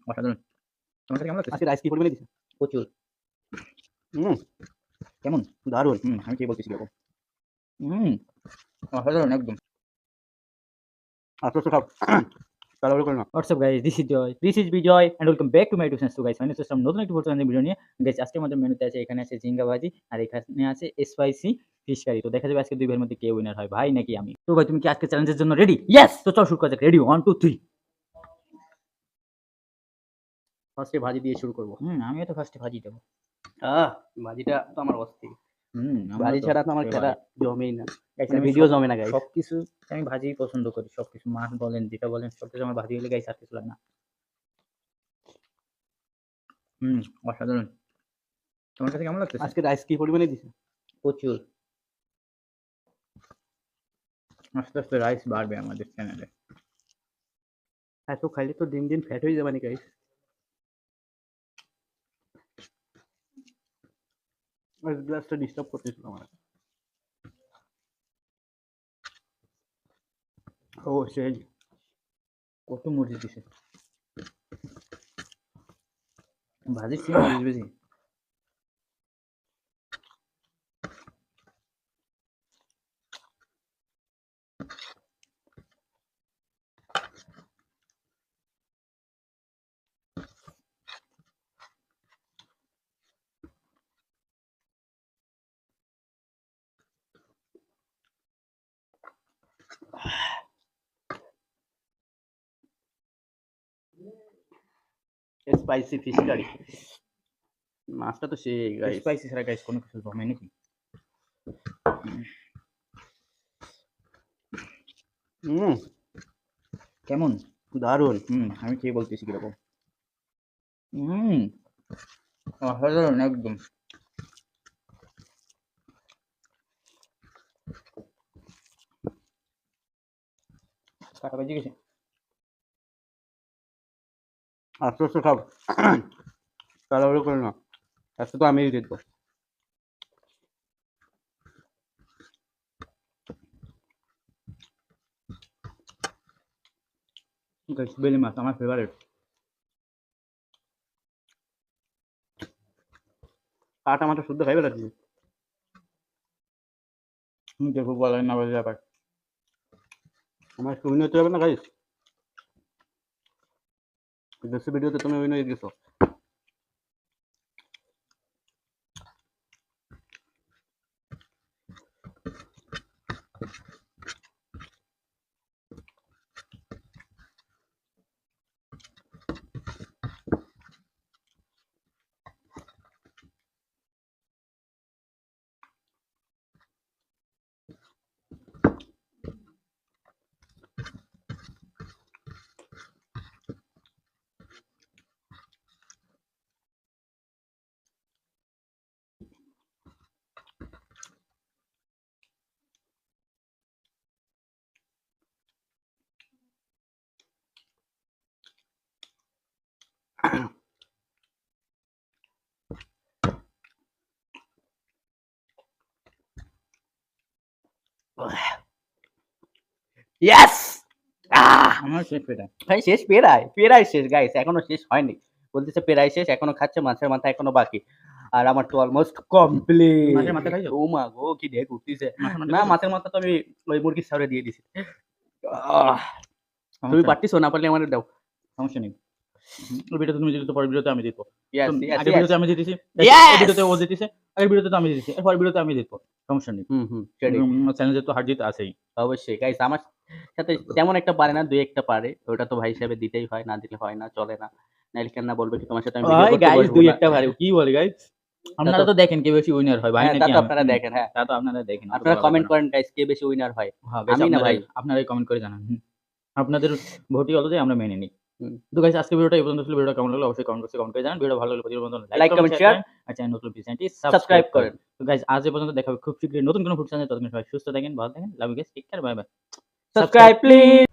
অসাধারণ। তোমার কাছে কেমন লাগতেছে? আজকে রাইস কি পরিমাণে দিছে? প্রচুর। হুম, কেমন? দারুণ। আমি কি বলতেছি দেখো। অসাধারণ একদম। আচ্ছা খাও। তাড়াহুড়ো করো না। What's up guys, this is Bijoy and welcome back to my YouTube channel. So guys, finally আসলাম নতুন একটি ফুড ভিডিও নিয়ে। গাইস, আজকে আমাদের মেনুতে আছে, এখানে আছে ঝিঙ্গা ভাজি আর এখানে আছে স্পাইসি ফিশ কারি। তো দেখা যাবে আজকে দুই ভাইয়ের মধ্যে কে উইনার হয়, ভাই নাকি আমি। তো ভাই, তুমি কি আজকে চ্যালেঞ্জের জন্য রেডি? ইয়েস! তো চল শুরু করা যাক। রেডি 1 2 3। ফার্স্টে ভাজি দিয়ে শুরু করব। আমিও তো ফার্স্টে ভাজি দেবো। ভাজিটা তো আমার অস্থির। আমরা ভাজি তো ছাড়া তো আমার খেলা favorite। জমেই না। গাইস, মানে আমি ভিডিও জমে না গাইস। সবকিছু আমি ভাজিই পছন্দ করি। সবকিছু মাছ বলেন, যেটা বলেন সবকিছু আমার ভাজি হলে গাইস আর কিছু লাগে না। অসাধারণ। তোমার কাছে কেমন লাগতেছে? আজকে রাইস কি পরিমাণে দিছে? প্রচুর। আস্তে আস্তে রাইস বাড়বে আমাদের চ্যানেলে। এত খাইলে তো দিন দিন ফ্যাট হয়ে যাবে না গাইস। আর গ্লাসটা ডিস্টার্ব করতেছিল আমার। ও সেই কত মরিচ দিছে। ভাজির চেয়ে মরিচ বেশি। Spicy fish curry. মাছটা তো সেই গাইস। স্পাইসি ছাড়া গাইস কোনো কিছু জমে নাকি? কেমন? দারুণ। আমি খেয়ে বলতেছি কিরকম। অসাধারণ একদম। কাটা বাজি গেছে। আস্তে খাও। তাড়াহুড়ো করো না। আজকে তো আমিই জিতবো। গাইস, বেলি মাছ আমার ফেভারিট। কাটা মাটা শুদ্ধ খাইবে লাগছে। দেখো বলাই না বাজে ব্যাপার। আমার একটু উইন হতে হবে না গাইস। দেশি ভিডিওতে তুমি উইন হয়ে গেছো। ইয়েস! আমার শেষ পেটা। ভাই শেষ পেরাই শেষ গাইস। এখনো শেষ হয়নি। বলতেছে পেরাই শেষ, এখনো খাচ্ছে, মাছের মাথা এখনো বাকি। আর আমার তো অলমোস্ট কমপ্লিট। মাছের মাথা খাইছো? ও মা গো, কি ঢেক উঠতিছে। মাছের মাথা না, খাইছো? মাছের মাথা তো আমি ওই মুরগির ছাউরে দিয়ে দিছি। তুমি সমস্যা নেই, পারতিছো, না পারলে আমারে দাও। সমস্যা নেই। ওই ভিডিওতে তুমি জিতো, পরের ভিডিওতে আমি জিতবো। ইয়েস, ইয়েস, আগের ইয়েস। ভিডিওতে আমি জিতেছি, এই ইয়েস! ভিডিওতে ও জিতেছে, আগের ভিডিওতে তো আমি জিতেছি, এরপরের ভিডিওতে আমি জিতবো। সমস্যা নেই। সেটাই। চ্যালেঞ্জে তো হার জিত আছেই। অবশ্যই গাইস, আমার সাথে তেমন একটা পারে না, ২-১ টা পারে। ওটা তো ভাই হিসেবে দিতেই হয়, না দিলে হয় না, চলে না। নাইলে কেন না বলবে কি তোমার সাথে আমি ভিডিও ভাই করতে গাইস, বসবো দুই না। একটা ভাই কি বলে গাইস? আপনারা তো দেখেন কে বেশি উইনার হয়, ভাই হ্যাঁ, তা নাকি তো আমি? আপনারা দেখেন, হ্যাঁ। তা তো আপনারা দেখেন, অত আপনারা বলা লাগবে কমেন্ট না। করেন গাইস, কে বেশি উইনার হয়। হ্যাঁ গাইস, আমি না ভাই। আপনারাই কমেন্ট করে জানান। আপনাদের ভোটই অনুযায়ী আমরা মেনে নিই। হুম। তো গাইস, আজকের ভিডিওটা এই পর্যন্ত ছিল। ভিডিওটা কেমন লাগলো অবশ্যই কমেন্ট বক্সে কমেন্ট করে জানান। ভিডিও ভালো লাগলে প্রতিদিনের মতো লাইক, কমেন্ট, শেয়ার, আর চ্যানেল নতুন চ্যানেলটি সাবস্ক্রাইব সাবস্ক্রাইব করেন। করেন। তো গাইস, আজ এই পর্যন্ত, দেখা হবে খুব শীঘ্রই নতুন কোনো ফুড চ্যানেলে। ততক্ষণ সবাই সুস্থ থাকেন, ভালো থাকেন। Love you guys, take care, bye bye. Subscribe please.